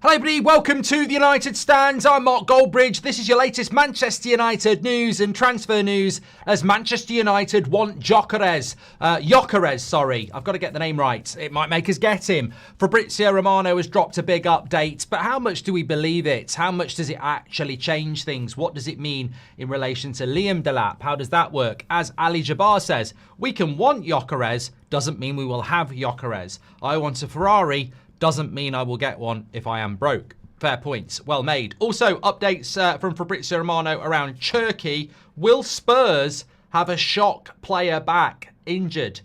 Hello everybody, welcome to the United Stands. I'm Mark Goldbridge. This is your latest Manchester United news and transfer news as Manchester United want Gyokeres. Gyokeres, I've got to get the name right. It might make us get him. Fabrizio Romano has dropped a big update, but how much do we believe it? How much does it actually change things? What does it mean in relation to Liam Delap? How does that work? As Ali Jabbar says, we can want Gyokeres, doesn't mean we will have Gyokeres. I want a Ferrari, doesn't mean I will get one if I am broke. Fair points. Well made. Also, updates from Fabrizio Romano around Turkey. Will Spurs have a shock player back injured?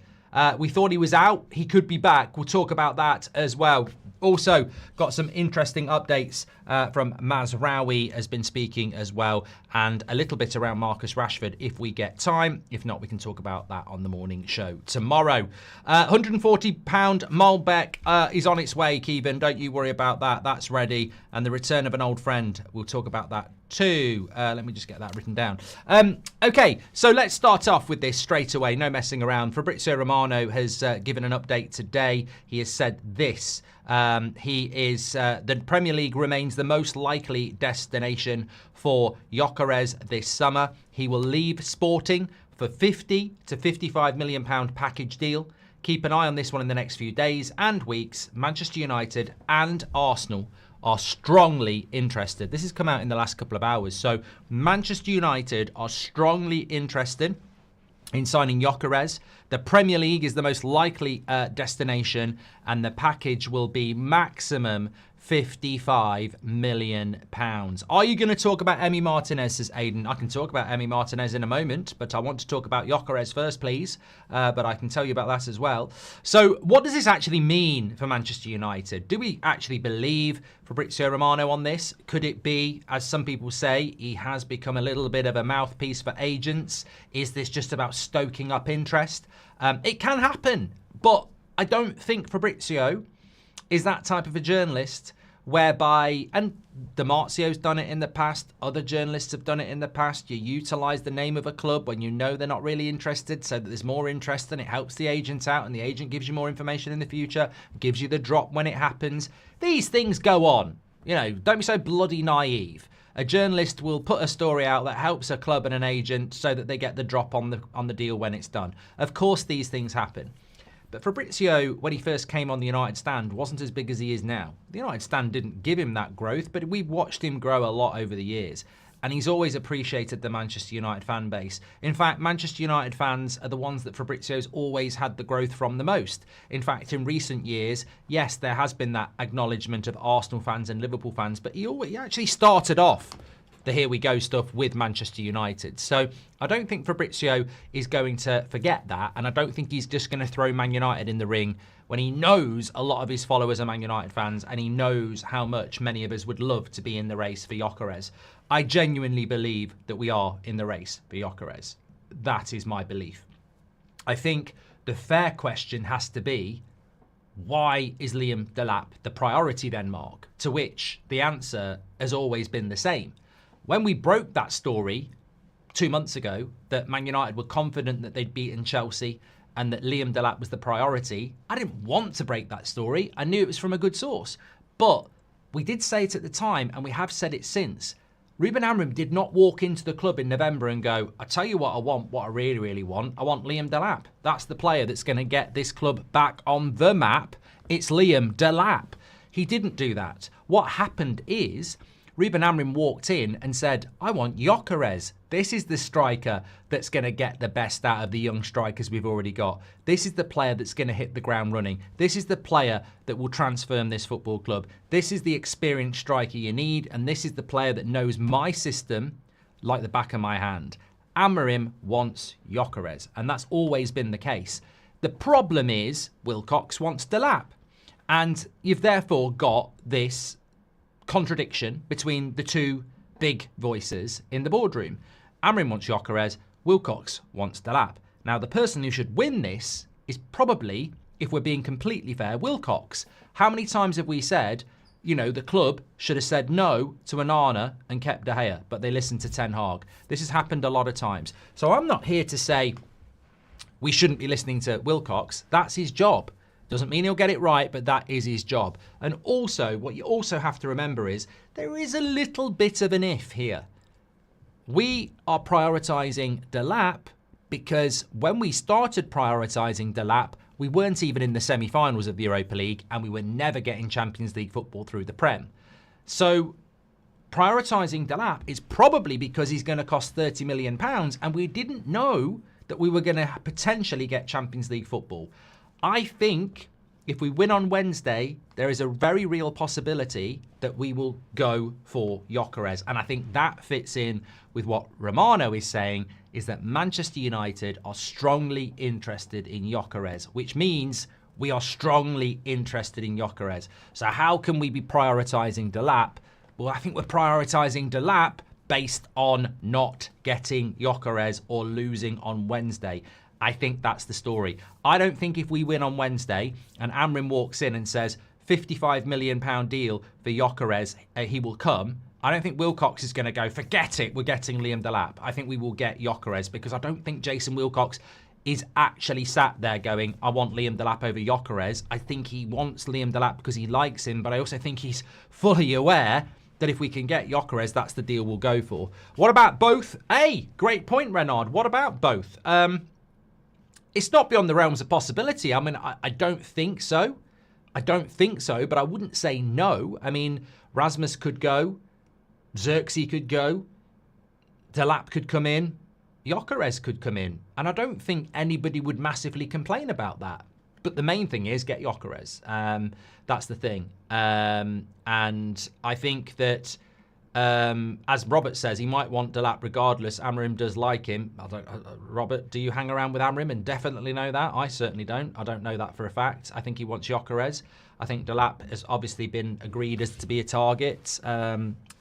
We thought he was out. He could be back. We'll talk about that as well. Also, got some interesting updates from Mazraoui has been speaking as well, and a little bit around Marcus Rashford if we get time. If not, we can talk about that on the morning show tomorrow. £140 Malbec is on its way, Kevin. Don't you worry about that. That's ready. And the return of an old friend. We'll talk about that too. Let me just get that written down. Okay, so let's start off with this straight away. No messing around. Fabrizio Romano has given an update today. He has said this. The Premier League remains the most likely destination for Gyokeres this summer. He will leave Sporting for £50 to £55 million package deal. Keep an eye on this one in the next few days and weeks. Manchester United and Arsenal are strongly interested. This has come out in the last couple of hours. So Manchester United are strongly interested in signing Gyokeres. The Premier League is the most likely destination, and the package will be maximum £55 million. Are you going to talk about Emi Martinez, says Aidan? I can talk about Emi Martinez in a moment, but I want to talk about Gyokeres first, please. But I can tell you about that as well. So what does this actually mean for Manchester United? Do we actually believe Fabrizio Romano on this? Could it be, as some people say, he has become a little bit of a mouthpiece for agents? Is this just about stoking up interest? It can happen, but I don't think Fabrizio is that type of a journalist whereby, and Di Marzio's done it in the past, other journalists have done it in the past, you utilise the name of a club when you know they're not really interested so that there's more interest and it helps the agent out and the agent gives you more information in the future, gives you the drop when it happens. These things go on. You know, don't be so bloody naive. A journalist will put a story out that helps a club and an agent so that they get the drop on the deal when it's done. Of course these things happen. But Fabrizio, when he first came on the United Stand, wasn't as big as he is now. The United Stand didn't give him that growth, but we've watched him grow a lot over the years. And he's always appreciated the Manchester United fan base. In fact, Manchester United fans are the ones that Fabrizio's always had the growth from the most. In fact, in recent years, yes, there has been that acknowledgement of Arsenal fans and Liverpool fans, but he actually started off the here we go stuff with Manchester United. So I don't think Fabrizio is going to forget that, and I don't think he's just going to throw Man United in the ring when he knows a lot of his followers are Man United fans and he knows how much many of us would love to be in the race for Gyokeres. I genuinely believe that we are in the race for Gyokeres. That is my belief. I think the fair question has to be, why is Liam Delap the priority then, Mark? To which the answer has always been the same. When we broke that story 2 months ago, that Man United were confident that they'd beaten Chelsea and that Liam Delap was the priority, I didn't want to break that story. I knew it was from a good source. But we did say it at the time, and we have said it since. Ruben Amorim did not walk into the club in November and go, I tell you what I want, what I really, really want. I want Liam Delap. That's the player that's going to get this club back on the map. It's Liam Delap. He didn't do that. What happened is Ruben Amorim walked in and said, I want Gyokeres. This is the striker that's going to get the best out of the young strikers we've already got. This is the player that's going to hit the ground running. This is the player that will transform this football club. This is the experienced striker you need, and this is the player that knows my system like the back of my hand. Amorim wants Gyokeres, and that's always been the case. The problem is Wilcox wants Delap, and you've therefore got this contradiction between the two big voices in the boardroom. Amorim wants Gyokeres, Wilcox wants Delap. Now, the person who should win this is probably, if we're being completely fair, Wilcox. How many times have we said, you know, the club should have said no to Onana and kept De Gea, but they listened to Ten Hag? This has happened a lot of times. So I'm not here to say we shouldn't be listening to Wilcox. That's his job. Doesn't mean he'll get it right, but that is his job. And also, what you also have to remember is there is a little bit of an if here. We are prioritising Delap because when we started prioritising Delap, we weren't even in the semi-finals of the Europa League and we were never getting Champions League football through the Prem. So prioritising Delap is probably because he's going to cost £30 million and we didn't know that we were going to potentially get Champions League football. I think if we win on Wednesday, there is a very real possibility that we will go for Gyokeres. And I think that fits in with what Romano is saying, is that Manchester United are strongly interested in Gyokeres, which means we are strongly interested in Gyokeres. So how can we be prioritising Delap? Well, I think we're prioritising Delap based on not getting Gyokeres or losing on Wednesday. I think that's the story. I don't think if we win on Wednesday and Amrin walks in and says £55 million deal for Gyokeres, he will come. I don't think Wilcox is going to go, forget it, we're getting Liam Delap. I think we will get Gyokeres because I don't think Jason Wilcox is actually sat there going, I want Liam Delap over Gyokeres. I think he wants Liam Delap because he likes him, but I also think he's fully aware that if we can get Gyokeres, that's the deal we'll go for. What about both? Hey, great point, Renard. What about both? It's not beyond the realms of possibility. I mean, I don't think so. I don't think so, but I wouldn't say no. I mean, Rasmus could go. Xerxes could go. Delap could come in. Gyokeres could come in. And I don't think anybody would massively complain about that. But the main thing is get Gyokeres. That's the thing. And I think that, as Robert says, he might want Delap regardless. Amrim does like him. Robert, do you hang around with Amrim and definitely know that? I certainly don't. I don't know that for a fact. I think he wants Gyokeres. I think Delap has obviously been agreed as to be a target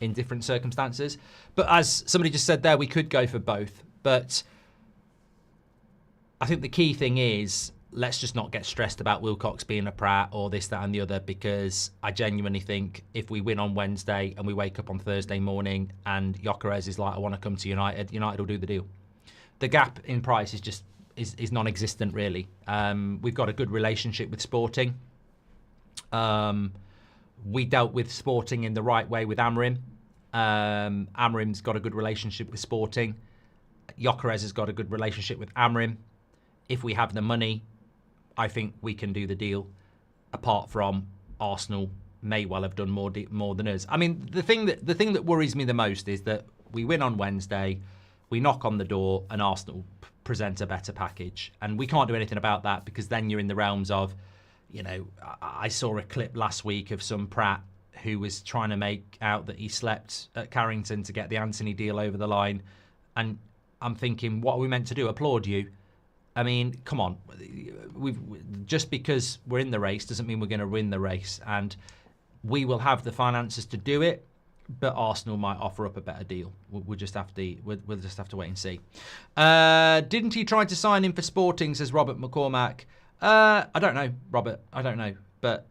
in different circumstances. But as somebody just said there, we could go for both. But I think the key thing is, let's just not get stressed about Wilcox being a prat or this, that and the other, because I genuinely think if we win on Wednesday and we wake up on Thursday morning and Gyokeres is like, I want to come to United, United will do the deal. The gap in price is just is non-existent, really. We've got a good relationship with Sporting. We dealt with Sporting in the right way with Amrim. Amrim's got a good relationship with Sporting. Gyokeres has got a good relationship with Amrim. If we have the money, I think we can do the deal. Apart from Arsenal may well have done more than us. I mean, the thing that worries me the most is that we win on Wednesday, we knock on the door, and Arsenal present a better package, and we can't do anything about that because then you're in the realms of, you know, I saw a clip last week of some prat who was trying to make out that he slept at Carrington to get the Anthony deal over the line, and I'm thinking, what are we meant to do? Applaud you? I mean, come on. Just because we're in the race doesn't mean we're going to win the race. And we will have the finances to do it, but Arsenal might offer up a better deal. We'll just have to wait and see. Didn't he try to sign him for Sporting, says Robert McCormack? I don't know, Robert. I don't know. But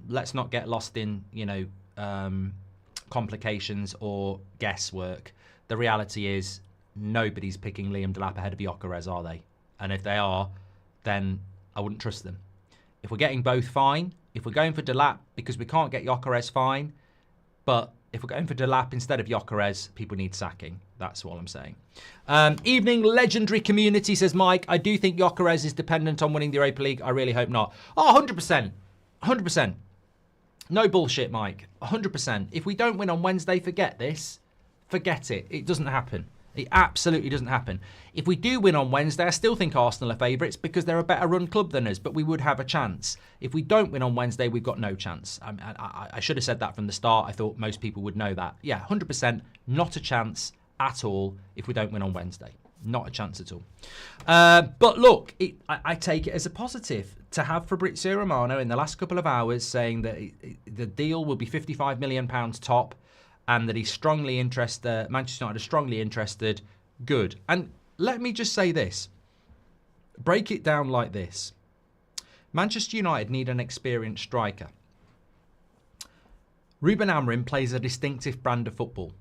let's not get lost in, complications or guesswork. The reality is nobody's picking Liam Delap ahead of Gyokeres, are they? And if they are, then I wouldn't trust them. If we're getting both, fine. If we're going for Delap because we can't get Gyokeres, fine. But if we're going for Delap instead of Gyokeres, people need sacking. That's all I'm saying. Evening legendary community, says Mike. I do think Gyokeres is dependent on winning the Europa League. I really hope not. Oh, 100%. 100%. No bullshit, Mike. 100%. If we don't win on Wednesday, forget this. Forget it. It doesn't happen. It absolutely doesn't happen. If we do win on Wednesday, I still think Arsenal are favourites because they're a better run club than us, but we would have a chance. If we don't win on Wednesday, we've got no chance. I should have said that from the start. I thought most people would know that. Yeah, 100%, not a chance at all if we don't win on Wednesday. Not a chance at all. But look, I take it as a positive to have Fabrizio Romano in the last couple of hours saying that the deal will be £55 million top, and that he's strongly interested, Manchester United are strongly interested. Good. And let me just say this. Break it down like this. Manchester United need an experienced striker. Ruben Amorim plays a distinctive brand of football.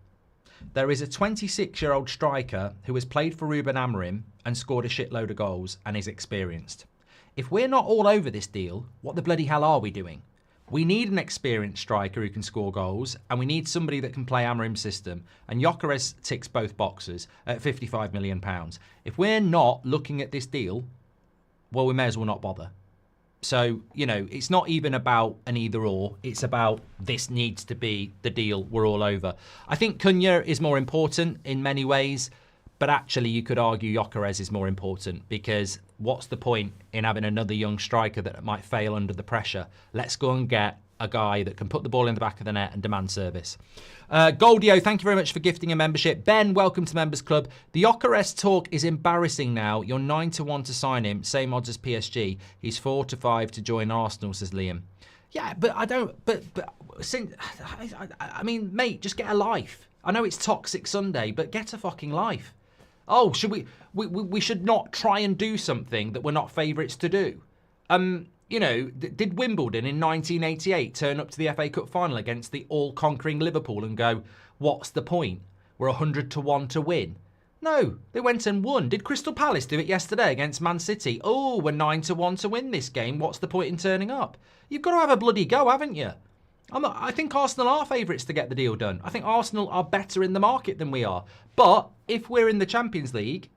There is a 26-year-old striker who has played for Ruben Amorim and scored a shitload of goals and is experienced. if we're not all over this deal, what the bloody hell are we doing? We need an experienced striker who can score goals, and we need somebody that can play Amarim's system. And Gyokeres ticks both boxes at £55 million. If we're not looking at this deal, well, we may as well not bother. So, you know, it's not even about an either or. It's about this needs to be the deal we're all over. I think Cunha is more important in many ways, but actually you could argue Gyokeres is more important, because what's the point in having another young striker that might fail under the pressure? Let's go and get a guy that can put the ball in the back of the net and demand service. Goldio, thank you very much for gifting a membership. Ben, welcome to Members Club. The Gyokeres talk is embarrassing now. You're 9-1 to sign him, same odds as PSG. He's 4-5 to join Arsenal, says Liam. Yeah, but I don't. But since I mean, mate, just get a life. I know it's Toxic Sunday, but get a fucking life. Oh, should we should not try and do something that we're not favourites to do. You know, did Wimbledon in 1988 turn up to the FA Cup final against the all-conquering Liverpool and go, what's the point? We're 100-1 to win. No, they went and won. Did Crystal Palace do it yesterday against Man City? Oh, we're 9-1 to win this game. What's the point in turning up? You've got to have a bloody go, haven't you? I think Arsenal are favourites to get the deal done. I think Arsenal are better in the market than we are. But if we're in the Champions League,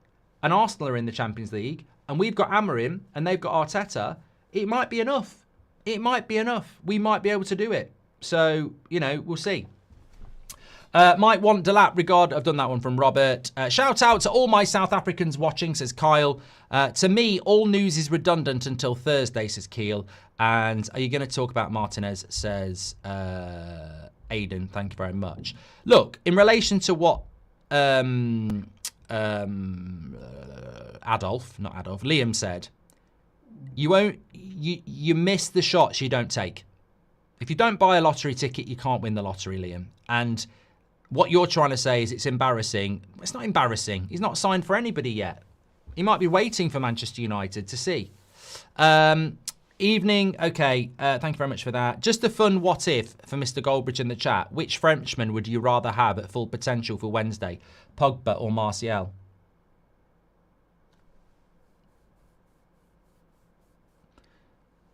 and Arsenal are in the Champions League, and we've got Amarim, and they've got Arteta, it might be enough. It might be enough. We might be able to do it. So, you know, we'll see. Might want Delap regard. I've done that one from Robert. Shout out to all my South Africans watching, says Kyle. To me, all news is redundant until Thursday, says Keel. And are you going to talk about Martinez, says Aidan. Thank you very much. Look, in relation to what Liam said, you miss the shots you don't take. If you don't buy a lottery ticket, you can't win the lottery, Liam. And what you're trying to say is it's embarrassing. It's not embarrassing. He's not signed for anybody yet. He might be waiting for Manchester United to see. Evening. Okay. Thank you very much for that. Just a fun what if for Mr. Goldbridge in the chat. Which Frenchman would you rather have at full potential for Wednesday? Pogba or Martial?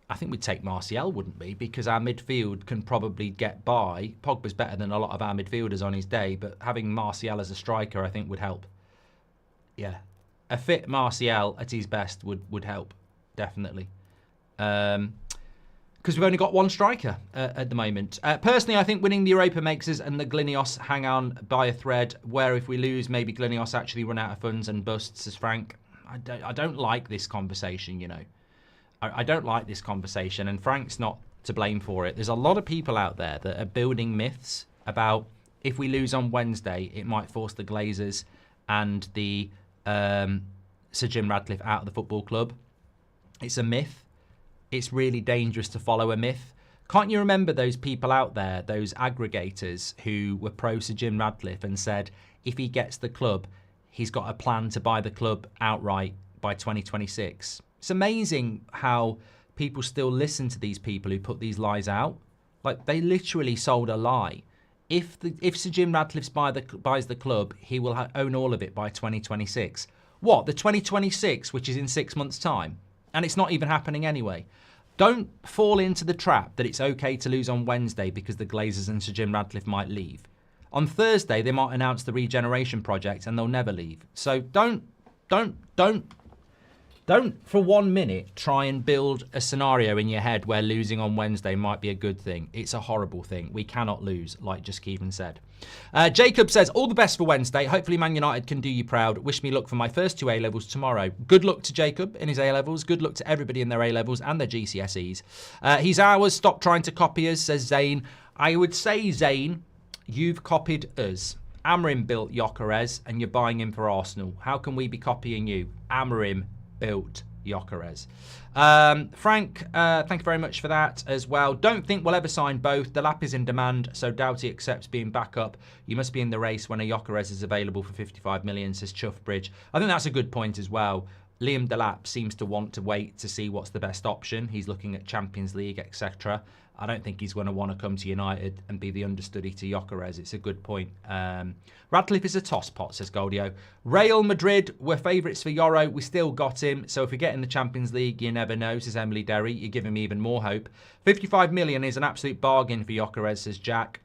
I think we'd take Martial, wouldn't we? Because our midfield can probably get by. Pogba's better than a lot of our midfielders on his day, but having Martial as a striker, I think, would help. Yeah. A fit Martial at his best would help, definitely. Because we've only got one striker at the moment. Personally, I think winning the Europa makes us and the Glinios hang on by a thread, where if we lose, maybe Glinios actually run out of funds and busts, says Frank. I don't like this conversation, you know. I don't like this conversation, and Frank's not to blame for it. There's a lot of people out there that are building myths about if we lose on Wednesday, it might force the Glazers and the Sir Jim Radcliffe out of the football club. It's a myth. It's really dangerous to follow a myth. Can't you remember those people out there, those aggregators who were pro Sir Jim Radcliffe and said if he gets the club, he's got a plan to buy the club outright by 2026? It's amazing how people still listen to these people who put these lies out. Like, they literally sold a lie. If Sir Jim Radcliffe buys the club, he will own all of it by 2026. What? The 2026, which is in 6 months' time? And it's not even happening anyway. Don't fall into the trap that it's okay to lose on Wednesday because the Glazers and Sir Jim Radcliffe might leave. On Thursday, they might announce the regeneration project and they'll never leave. So don't for 1 minute try and build a scenario in your head where losing on Wednesday might be a good thing. It's a horrible thing. We cannot lose, like Just Kevin said. Jacob says, all the best for Wednesday. Hopefully Man United can do you proud. Wish me luck for my first 2 A-levels tomorrow. Good luck to Jacob in his A-levels. Good luck to everybody in their A-levels and their GCSEs. He's ours. Stop trying to copy us, says Zane. I would say, Zane, you've copied us. Amarim built Gyokeres and you're buying him for Arsenal. How can we be copying you? Amarim built Gyokeres. Frank, thank you very much for that as well. Don't think we'll ever sign both. Delap is in demand, so doubt he accepts being backup. You must be in the race when a Gyokeres is available for 55 million, says Chuffbridge. I think that's a good point as well. Liam Delap seems to want to wait to see what's the best option. He's looking at Champions League, etc. I don't think he's going to want to come to United and be the understudy to Gyokeres. It's a good point. Radcliffe is a tosspot, says Goldio. Real Madrid were favourites for Euro. We still got him. So if we get in the Champions League, you never know, says Emily Derry. You give him even more hope. 55 million is an absolute bargain for Gyokeres, says Jack.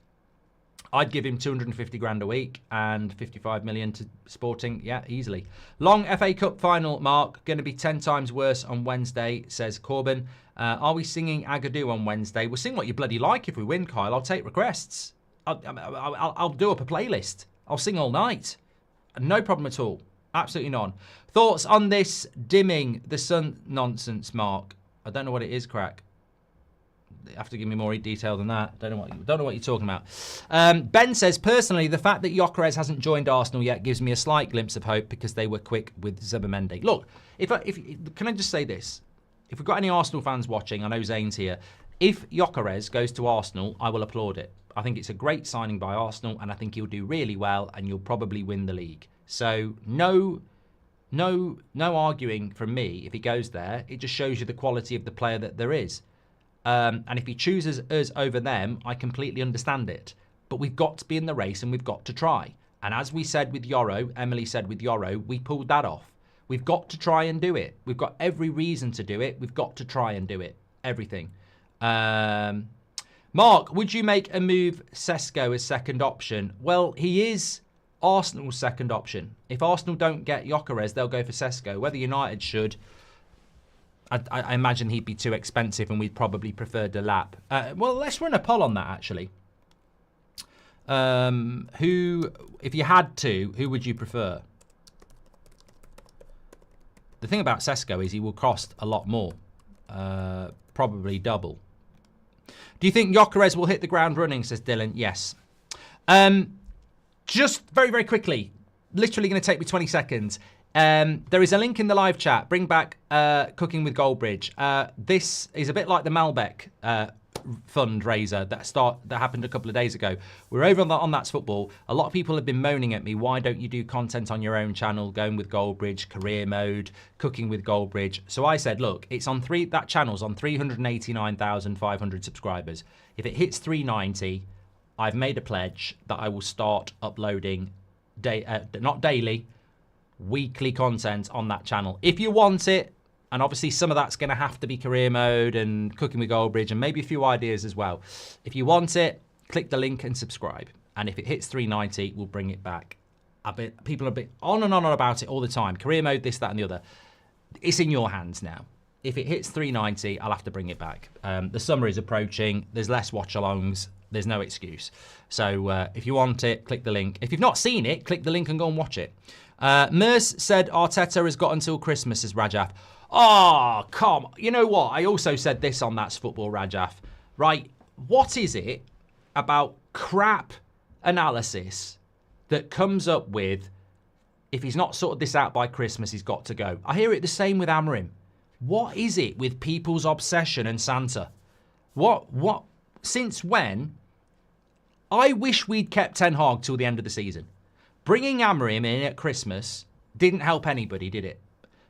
I'd give him 250 grand a week and 55 million to Sporting. Yeah, easily. Long FA Cup final, Mark. Going to be 10 times worse on Wednesday, says Corbin. Are we singing Agadoo on Wednesday? We'll sing what you bloody like if we win, Kyle. I'll take requests. I'll do up a playlist. I'll sing all night. No problem at all. Absolutely none. Thoughts on this dimming the sun nonsense, Mark? I don't know what it is, Crack. You have to give me more detail than that. Don't know what you're talking about. Ben says, personally, the fact that Gyokeres hasn't joined Arsenal yet gives me a slight glimpse of hope because they were quick with Zubimendi. Look, can I just say this? If we've got any Arsenal fans watching, I know Zane's here. If Gyokeres goes to Arsenal, I will applaud it. I think it's a great signing by Arsenal, and I think he'll do really well, and you'll probably win the league. So no arguing from me if he goes there. It just shows you the quality of the player that there is. And if he chooses us over them, I completely understand it. But we've got to be in the race, and we've got to try. And as we said with Euro, Emily said with Euro, we pulled that off. We've got to try and do it. We've got every reason to do it. We've got to try and do it. Everything. Mark, would you make a move Sesko as second option? Well, he is Arsenal's second option. If Arsenal don't get Gyokeres, they'll go for Sesko. Whether United should, I imagine he'd be too expensive and we'd probably prefer Delap. Well, let's run a poll on that, actually. If you had to, who would you prefer? The thing about Sesko is he will cost a lot more. Probably double. Do you think Gyokeres will hit the ground running, says Dylan? Yes. Just very, very quickly, literally going to take me 20 seconds. There is a link in the live chat. Bring back Cooking with Goldbridge. This is a bit like the Malbec fundraiser that happened a couple of days ago. We're over on That's Football. A lot of people have been moaning at me, why don't you do content on your own channel, Going with Goldbridge, Career Mode, Cooking with Goldbridge. So I said, look, it's on that channel's on 389,500 subscribers. If it hits 390, I've made a pledge that I will start uploading not daily, weekly content on that channel. If you want it, and obviously some of that's going to have to be Career Mode and Cooking with Goldbridge and maybe a few ideas as well. If you want it, click the link and subscribe. And if it hits 390, we'll bring it back. People are a bit on and on about it all the time. Career Mode, this, that, and the other. It's in your hands now. If it hits 390, I'll have to bring it back. The summer is approaching. There's less watch-alongs. There's no excuse. So if you want it, click the link. If you've not seen it, click the link and go and watch it. Merce said Arteta has got until Christmas, says Rajaf. Oh, come. You know what? I also said this on That's Football, Rajaf. Right, what is it about crap analysis that comes up with, if he's not sorted this out by Christmas, he's got to go? I hear it the same with Amorim. What is it with people's obsession and Santa? What? Since when? I wish we'd kept Ten Hag till the end of the season. Bringing Amorim in at Christmas didn't help anybody, did it?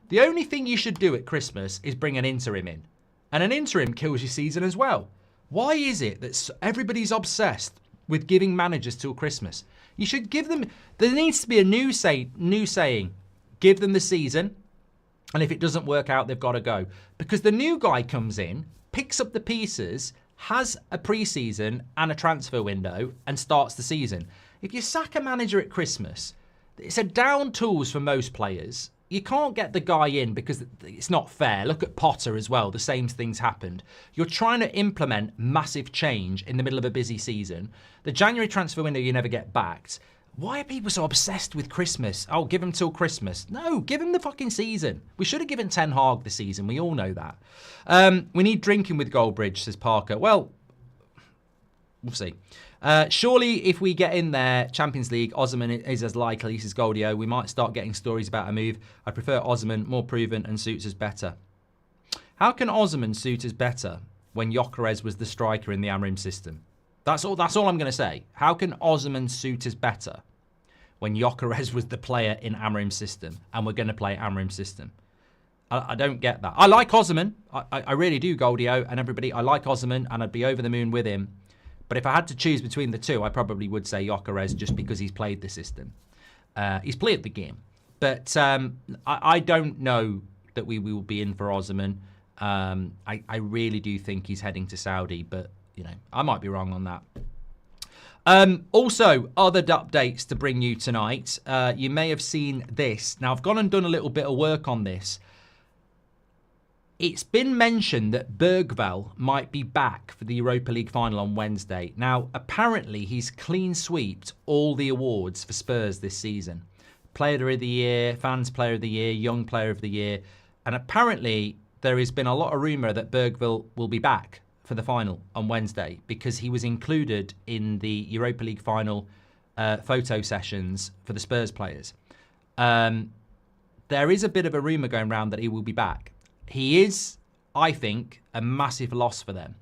The only thing you should do at Christmas is bring an interim in. And an interim kills your season as well. Why is it that everybody's obsessed with giving managers till Christmas? You should give them... There needs to be a new saying. Give them the season. And if it doesn't work out, they've got to go. Because the new guy comes in, picks up the pieces, has a pre-season and a transfer window, and starts the season. If you sack a manager at Christmas, it's a down tools for most players. You can't get the guy in because it's not fair. Look at Potter as well. The same things happened. You're trying to implement massive change in the middle of a busy season. The January transfer window you never get backed. Why are people so obsessed with Christmas? Oh, give him till Christmas. No, give him the fucking season. We should have given Ten Hag the season. We all know that. We need drinking with Goldbridge, says Parker. Well, we'll see. Surely if we get in there, Champions League, Osman is as likely, says Goldio. We might start getting stories about a move. I prefer Osman, more proven and suits us better. How can Osman suit us better when Gyokeres was the striker in the Amorim system? That's all I'm going to say. How can Osman suit us better when Gyokeres was the player in Amorim's system and we're going to play Amorim's system? I don't get that. I like Osman. I really do, Goldio and everybody. I like Osman, and I'd be over the moon with him. But if I had to choose between the two, I probably would say Gyokeres, just because he's played the system. He's played the game. But I don't know that we will be in for Osman. I really do think he's heading to Saudi, but I might be wrong on that. Also, other updates to bring you tonight. You may have seen this. Now, I've gone and done a little bit of work on this. It's been mentioned that Bergvall might be back for the Europa League final on Wednesday. Now, apparently, he's clean sweeped all the awards for Spurs this season. Player of the Year, Fans Player of the Year, Young Player of the Year. And apparently, there has been a lot of rumour that Bergvall will be back for the final on Wednesday because he was included in the Europa League final photo sessions for the Spurs players. There is a bit of a rumour going around that he will be back. He is, I think, a massive loss for them.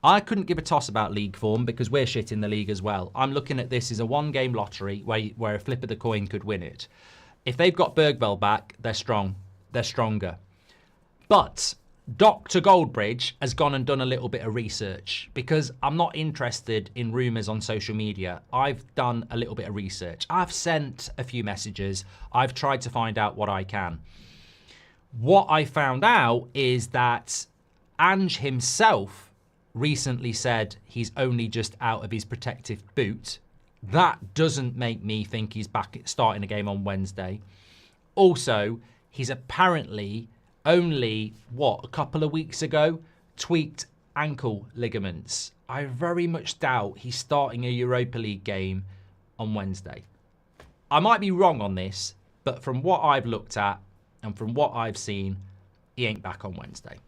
I couldn't give a toss about league form because we're shit in the league as well. I'm looking at this as a one-game lottery where a flip of the coin could win it. If they've got Bergvall back, they're strong. They're stronger. But Dr. Goldbridge has gone and done a little bit of research because I'm not interested in rumours on social media. I've done a little bit of research. I've sent a few messages. I've tried to find out what I can. What I found out is that Ange himself recently said he's only just out of his protective boot. That doesn't make me think he's back starting a game on Wednesday. Also, he's apparently only, a couple of weeks ago, tweaked ankle ligaments. I very much doubt he's starting a Europa League game on Wednesday. I might be wrong on this, but from what I've looked at and from what I've seen, he ain't back on Wednesday.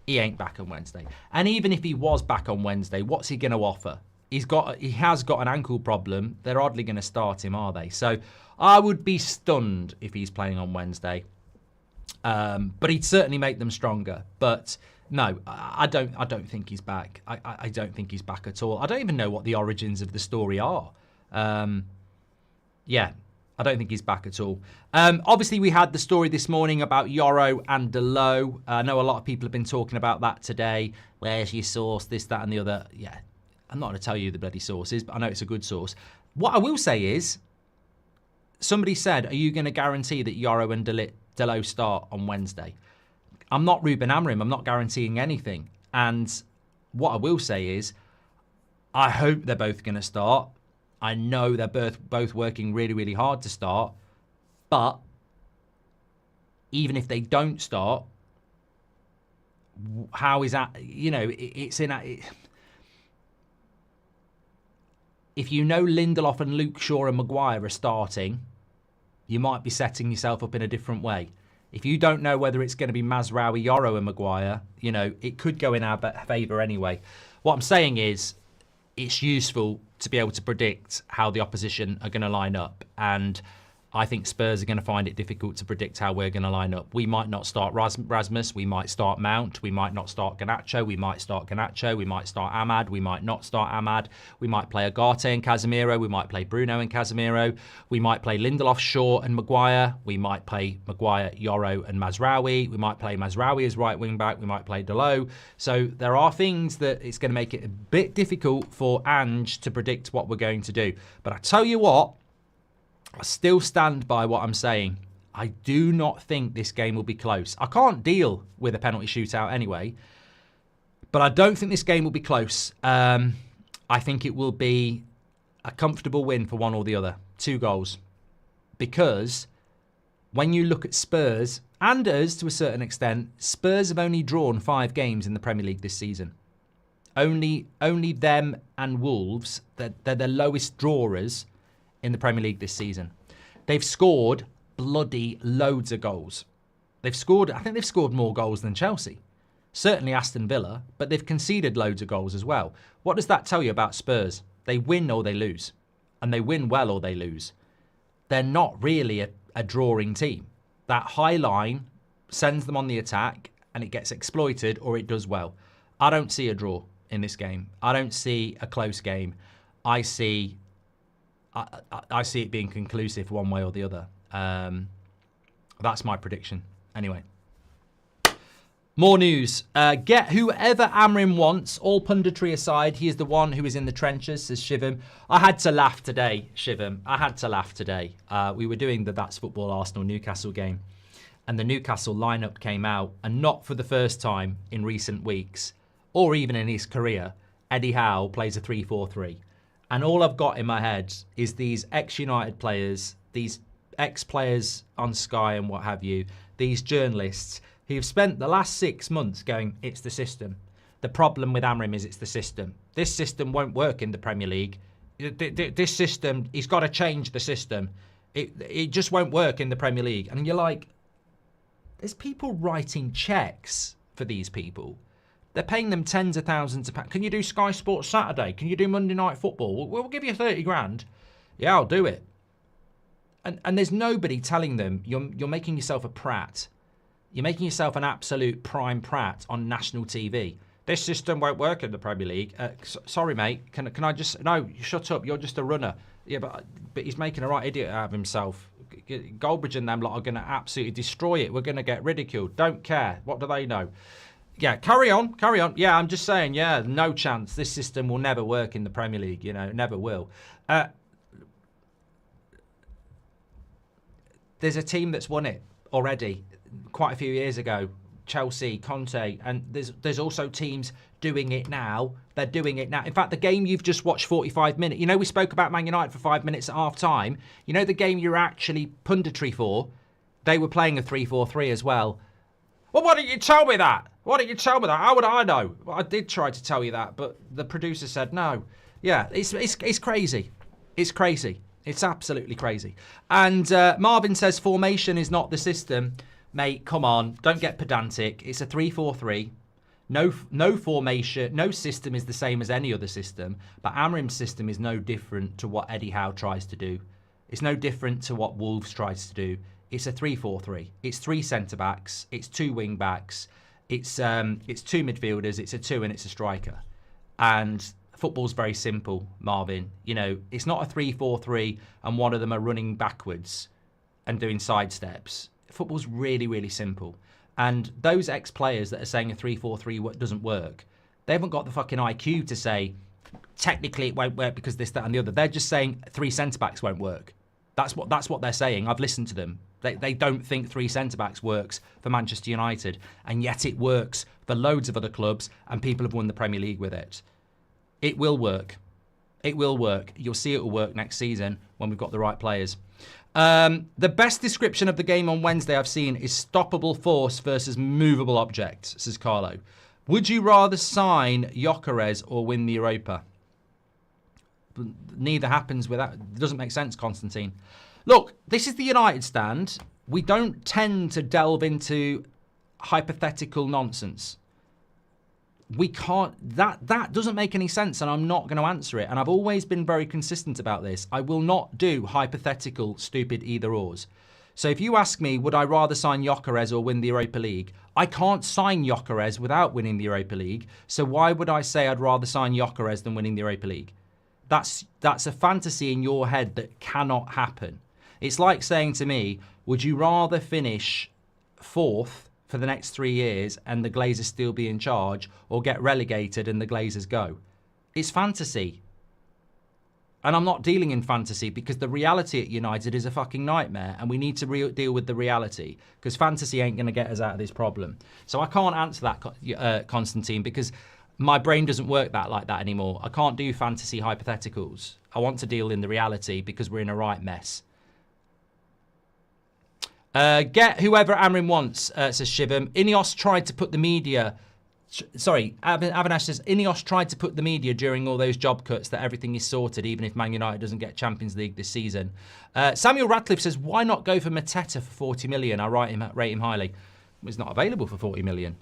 He ain't back on Wednesday. And even if he was back on Wednesday, what's he going to offer? He has got an ankle problem. They're hardly going to start him, are they? So I would be stunned if he's playing on Wednesday. But he'd certainly make them stronger. But no, I don't think he's back. I don't think he's back at all. I don't even know what the origins of the story are. Yeah, I don't think he's back at all. Obviously, we had the story this morning about Yoro and Delo. I know a lot of people have been talking about that today. Where's your source? This, that, and the other. Yeah, I'm not going to tell you the bloody sources, but I know it's a good source. What I will say is, somebody said, are you going to guarantee that Yoro and Delo start on Wednesday? I'm not Ruben Amorim. I'm not guaranteeing anything. And what I will say is, I hope they're both going to start. I know they're both working really, really hard to start. But even if they don't start, how is that? It's in a... If you know Lindelof and Luke Shaw and Maguire are starting, you might be setting yourself up in a different way. If you don't know whether it's going to be Mazraoui, Yoro and Maguire, it could go in our favour anyway. What I'm saying is, it's useful to be able to predict how the opposition are going to line up. And I think Spurs are going to find it difficult to predict how we're going to line up. We might not start Rasmus. We might start Mount. We might not start Garnacho. We might start Garnacho. We might start Ahmad. We might not start Ahmad. We might play Ugarte and Casemiro. We might play Bruno and Casemiro. We might play Lindelof, Shaw and Maguire. We might play Maguire, Yoro and Mazraoui. We might play Mazraoui as right wing back. We might play Delo. So there are things that it's going to make it a bit difficult for Ange to predict what we're going to do. But I tell you what, I still stand by what I'm saying. I do not think this game will be close. I can't deal with a penalty shootout anyway, but I don't think this game will be close. I think it will be a comfortable win for one or the other. 2 goals. Because when you look at Spurs, and us to a certain extent, Spurs have only drawn 5 games in the Premier League this season. Only them and Wolves, they're the lowest drawers in the Premier League this season. They've scored bloody loads of goals. I think they've scored more goals than Chelsea. Certainly Aston Villa, but they've conceded loads of goals as well. What does that tell you about Spurs? They win or they lose. And they win well or they lose. They're not really a drawing team. That high line sends them on the attack and it gets exploited or it does well. I don't see a draw in this game. I don't see a close game. I see it being conclusive one way or the other. That's my prediction. Anyway. More news. Get whoever Amrim wants, all punditry aside. He is the one who is in the trenches, says Shivam. I had to laugh today, Shivam. I had to laugh today. We were doing the That's Football Arsenal-Newcastle game, and the Newcastle lineup came out, and not for the first time in recent weeks, or even in his career, Eddie Howe plays a 3-4-3. And all I've got in my head is these ex-United players, these ex-players on Sky and what have you, these journalists who've spent the last 6 months going, it's the system. The problem with Amrim is it's the system. This system won't work in the Premier League. This system, he's got to change the system. It just won't work in the Premier League. And you're like, there's people writing checks for these people. They're paying them tens of thousands of pounds. Can you do Sky Sports Saturday? Can you do Monday Night Football? We'll give you 30 grand. Yeah, I'll do it. And there's nobody telling them you're making yourself a prat. You're making yourself an absolute prime prat on national TV. This system won't work in the Premier League. Sorry, mate. Can I just... No, shut up. You're just a runner. Yeah, but he's making a right idiot out of himself. Goldbridge and them lot are going to absolutely destroy it. We're going to get ridiculed. Don't care. What do they know? Yeah, carry on. Carry on. Yeah, I'm just saying, yeah, no chance. This system will never work in the Premier League. You know, never will. There's a team that's won it already quite a few years ago. Chelsea, Conte, and there's also teams doing it now. They're doing it now. In fact, the game you've just watched 45 minutes, you know, we spoke about Man United for 5 minutes at half time. You know, the game you're actually punditry for, they were playing a 3-4-3 as well. Well, why didn't you tell me that? Why didn't you tell me that? How would I know? Well, I did try to tell you that, but the producer said no. Yeah, it's crazy. It's crazy. It's absolutely crazy. And Marvin says formation is not the system. Mate, come on. Don't get pedantic. It's a 3-4-3. No formation, no system is the same as any other system. But Amrim's system is no different to what Eddie Howe tries to do. It's no different to what Wolves tries to do. It's a 3-4-3. It's 3 centre-backs. It's 2 wing-backs. It's 2 midfielders. It's a 2 and it's a striker. And football's very simple, Marvin. You know, it's not a 3-4-3 and one of them are running backwards and doing side steps. Football's really, really simple. And those ex-players that are saying a 3-4-3 doesn't work, they haven't got the fucking IQ to say, technically it won't work because this, that and the other. They're just saying 3 centre-backs won't work. That's what they're saying. I've listened to them. They don't think 3 centre-backs works for Manchester United. And yet it works for loads of other clubs and people have won the Premier League with it. It will work. It will work. You'll see it will work next season when we've got the right players. The best description of the game on Wednesday I've seen is stoppable force versus movable object, says Carlo. Would you rather sign Gyokeres or win the Europa? Neither happens without... It doesn't make sense, Constantine. Look, this is the United stand. We don't tend to delve into hypothetical nonsense. We can't... That doesn't make any sense, and I'm not going to answer it. And I've always been very consistent about this. I will not do hypothetical, stupid either-ors. So if you ask me, would I rather sign Gyokeres or win the Europa League? I can't sign Gyokeres without winning the Europa League. So why would I say I'd rather sign Gyokeres than winning the Europa League? That's a fantasy in your head that cannot happen. It's like saying to me, would you rather finish 4th for the next 3 years and the Glazers still be in charge, or get relegated and the Glazers go? It's fantasy. And I'm not dealing in fantasy because the reality at United is a fucking nightmare and we need to deal with the reality because fantasy ain't going to get us out of this problem. So I can't answer that, Constantine, because my brain doesn't work like that anymore. I can't do fantasy hypotheticals. I want to deal in the reality because we're in a right mess. Get whoever Amrim wants, says Shivam. Ineos tried to put the media... Sorry, Avinash says, Ineos tried to put the media during all those job cuts that everything is sorted, even if Man United doesn't get Champions League this season. Samuel Radcliffe says, why not go for Mateta for 40 million? I rate him highly. He's not available for 40 million.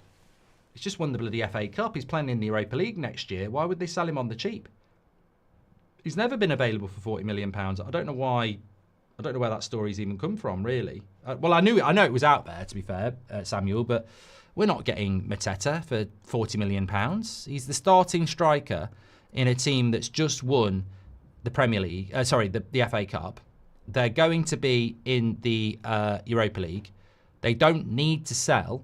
He's just won the bloody FA Cup. He's playing in the Europa League next year. Why would they sell him on the cheap? He's never been available for 40 million pounds. I don't know why. I don't know where that story's even come from, really. Well, I know it was out there, to be fair, Samuel, but we're not getting Mateta for 40 million pounds. He's the starting striker in a team that's just won the Premier League. The FA Cup. They're going to be in the Europa League. They don't need to sell.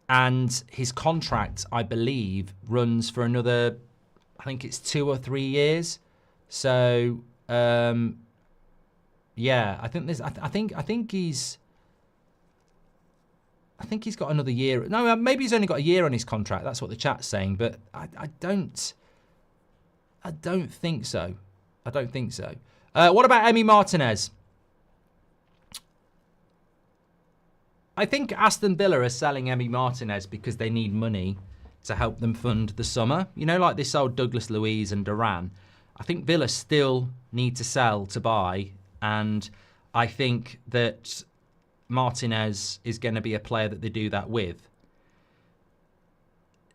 And his contract, I believe, runs for another, I think it's 2 or 3 years. So, yeah, I think there's, I think he's got another year. No, maybe he's only got a year on his contract. That's what the chat's saying. But I don't think so. I don't think so. What about Emi Martinez? I think Aston Villa are selling Emi Martinez because they need money to help them fund the summer. You know, like this old Douglas Luiz and Duran. I think Villa still need to sell to buy. And I think that Martinez is going to be a player that they do that with.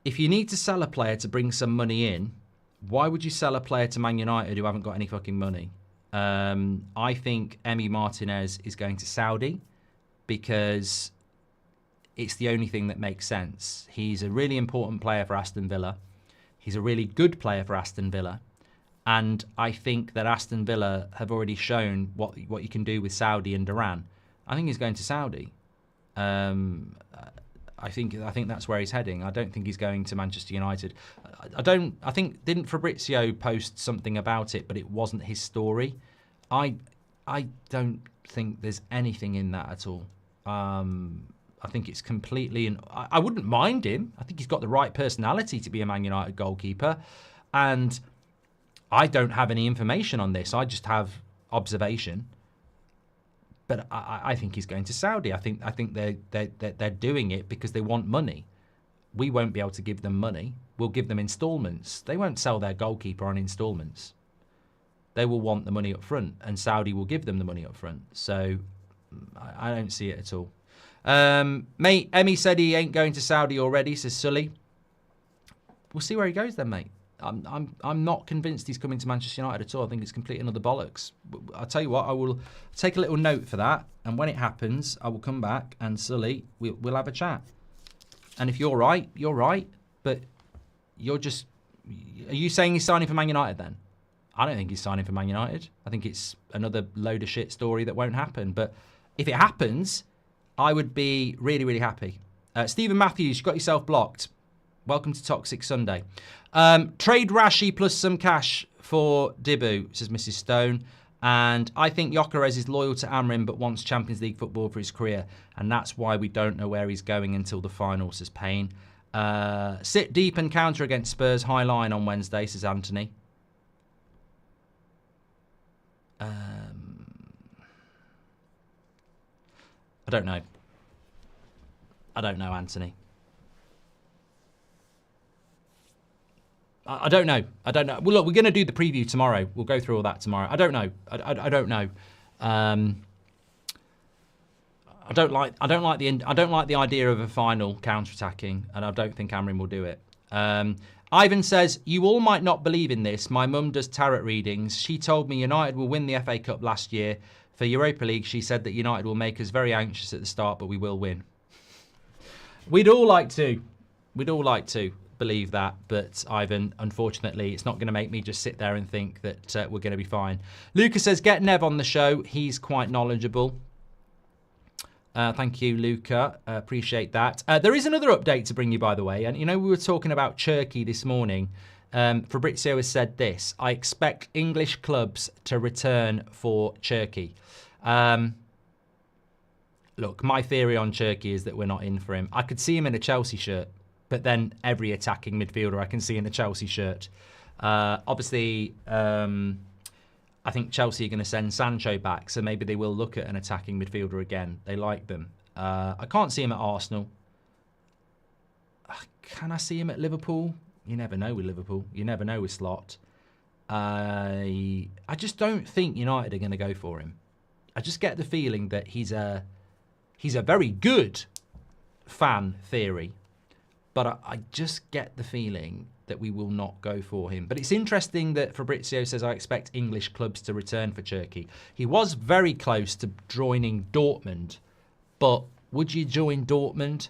If you need to sell a player to bring some money in, why would you sell a player to Man United who haven't got any fucking money? I think Emi Martinez is going to Saudi because it's the only thing that makes sense. He's a really important player for Aston Villa. He's a really good player for Aston Villa. And I think that Aston Villa have already shown what you can do with Saudi and Duran. I think he's going to Saudi. I think that's where he's heading. I don't think he's going to Manchester United. I think didn't Fabrizio post something about it, but it wasn't his story. I don't think there's anything in that at all. I think it's completely. I wouldn't mind him. I think he's got the right personality to be a Man United goalkeeper, and I don't have any information on this. I just have observation. But I think he's going to Saudi. I think they're doing it because they want money. We won't be able to give them money. We'll give them installments. They won't sell their goalkeeper on installments. They will want the money up front, and Saudi will give them the money up front. So I don't see it at all. Mate, Emi said he ain't going to Saudi already, says Sully. We'll see where he goes then, mate. I'm not convinced he's coming to Manchester United at all. I think it's complete another bollocks. I'll tell you what, I will take a little note for that, and when it happens, I will come back and Sully, we'll have a chat. And if you're right, you're right. But are you saying he's signing for Man United then? I don't think he's signing for Man United. I think it's another load of shit story that won't happen. But if it happens, I would be really, really happy. Stephen Matthews, you got yourself blocked. Welcome to Toxic Sunday. Trade Rashi plus some cash for Dibu, says Mrs. Stone. And I think Gyokeres is loyal to Amrin but wants Champions League football for his career. And that's why we don't know where he's going until the final, says Payne. Sit deep and counter against Spurs high line on Wednesday, says Anthony. I don't know. I don't know, Anthony. I don't know. I don't know. Well, look, we're going to do the preview tomorrow. We'll go through all that tomorrow. I don't know. I don't know. I don't like the idea of a final counter-attacking, and I don't think Amrin will do it. Ivan says, you all might not believe in this. My mum does tarot readings. She told me United will win the FA Cup last year. For Europa League, she said that United will make us very anxious at the start, but we will win. We'd all like to believe that, but Ivan, unfortunately, it's not going to make me just sit there and think that we're going to be fine. Lucas says, get Nev on the show. He's quite knowledgeable. Thank you, Luca. Appreciate that. There is another update to bring you, by the way. And, you know, we were talking about Turkey this morning. Fabrizio has said this. I expect English clubs to return for Turkey. Look, my theory on Turkey is that we're not in for him. I could see him in a Chelsea shirt, but then every attacking midfielder I can see in a Chelsea shirt. Obviously, I think Chelsea are going to send Sancho back, so maybe they will look at an attacking midfielder again. They like them. I can't see him at Arsenal. Can I see him at Liverpool? You never know with Liverpool. You never know with Slot. I just don't think United are going to go for him. I just get the feeling that he's a very good fan theory, but I just get the feeling that we will not go for him. But it's interesting that Fabrizio says, I expect English clubs to return for Turkey. He was very close to joining Dortmund, but would you join Dortmund?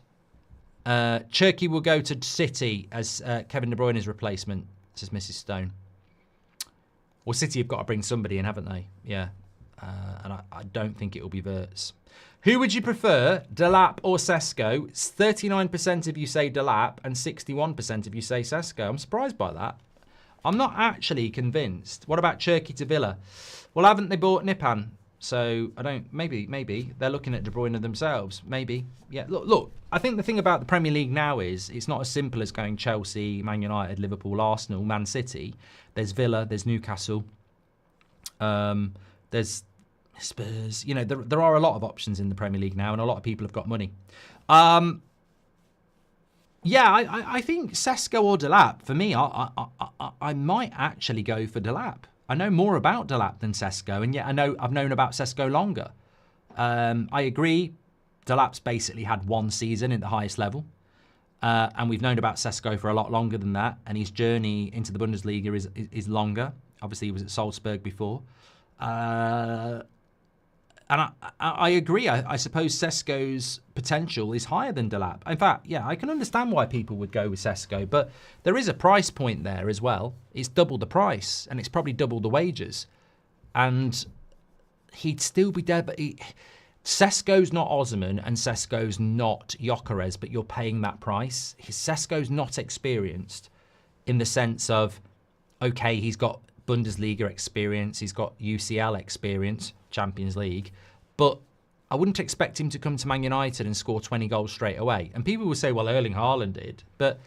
Turkey will go to City as Kevin De Bruyne's replacement, says Mrs. Stone. Well, City have got to bring somebody in, haven't they? Yeah. And I don't think it will be Wirtz. Who would you prefer, Delap or Sesko? 39% of you say Delap and 61% of you say Sesko. I'm surprised by that. I'm not actually convinced. What about Cherky to Villa? Well, haven't they bought Nipan? So I don't. Maybe they're looking at De Bruyne themselves. Maybe. Yeah. Look. I think the thing about the Premier League now is it's not as simple as going Chelsea, Man United, Liverpool, Arsenal, Man City. There's Villa. There's Newcastle. There's Spurs. You know, there are a lot of options in the Premier League now, and a lot of people have got money. Yeah, I think Sesko or Delap. For me, I might actually go for Delap. I know more about Delap than Sesko, and yet I've known about Sesko longer. I agree, Delap's basically had one season at the highest level, and we've known about Sesko for a lot longer than that, and his journey into the Bundesliga is longer. Obviously, he was at Salzburg before. And I agree. I suppose Sesko's potential is higher than Delap. In fact, yeah, I can understand why people would go with Sesko, but there is a price point there as well. It's double the price, and it's probably double the wages. And he'd still be dead, but Sesko's not Osman and Sesko's not Gyokeres, but you're paying that price. Sesko's not experienced in the sense of, okay, he's got Bundesliga experience, he's got UCL experience, Champions League, but I wouldn't expect him to come to Man United and score 20 goals straight away. And people will say, well, Erling Haaland did, but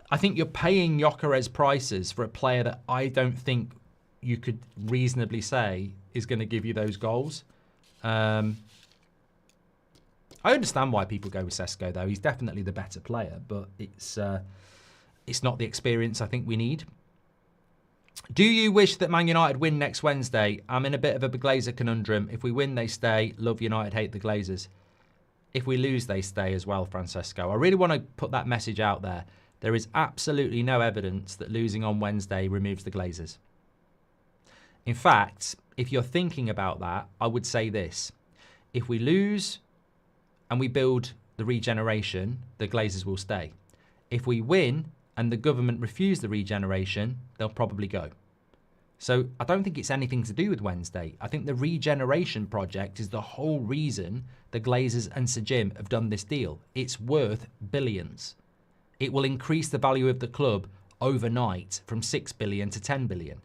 I think you're paying Gyokeres prices for a player that I don't think you could reasonably say is going to give you those goals. I understand why people go with Sesko, though. He's definitely the better player, but it's not the experience I think we need. Do you wish that Man United win next Wednesday? I'm in a bit of a Glazer conundrum. If we win, they stay. Love United, hate the Glazers. If we lose, they stay as well, Francesco. I really want to put that message out there. There is absolutely no evidence that losing on Wednesday removes the Glazers. In fact, if you're thinking about that, I would say this. If we lose and we build the regeneration, the Glazers will stay. If we win and the government refuse the regeneration, they'll probably go. So I don't think it's anything to do with Wednesday. I think the regeneration project is the whole reason the Glazers and Sir Jim have done this deal. It's worth billions. It will increase the value of the club overnight from 6 billion to 10 billion.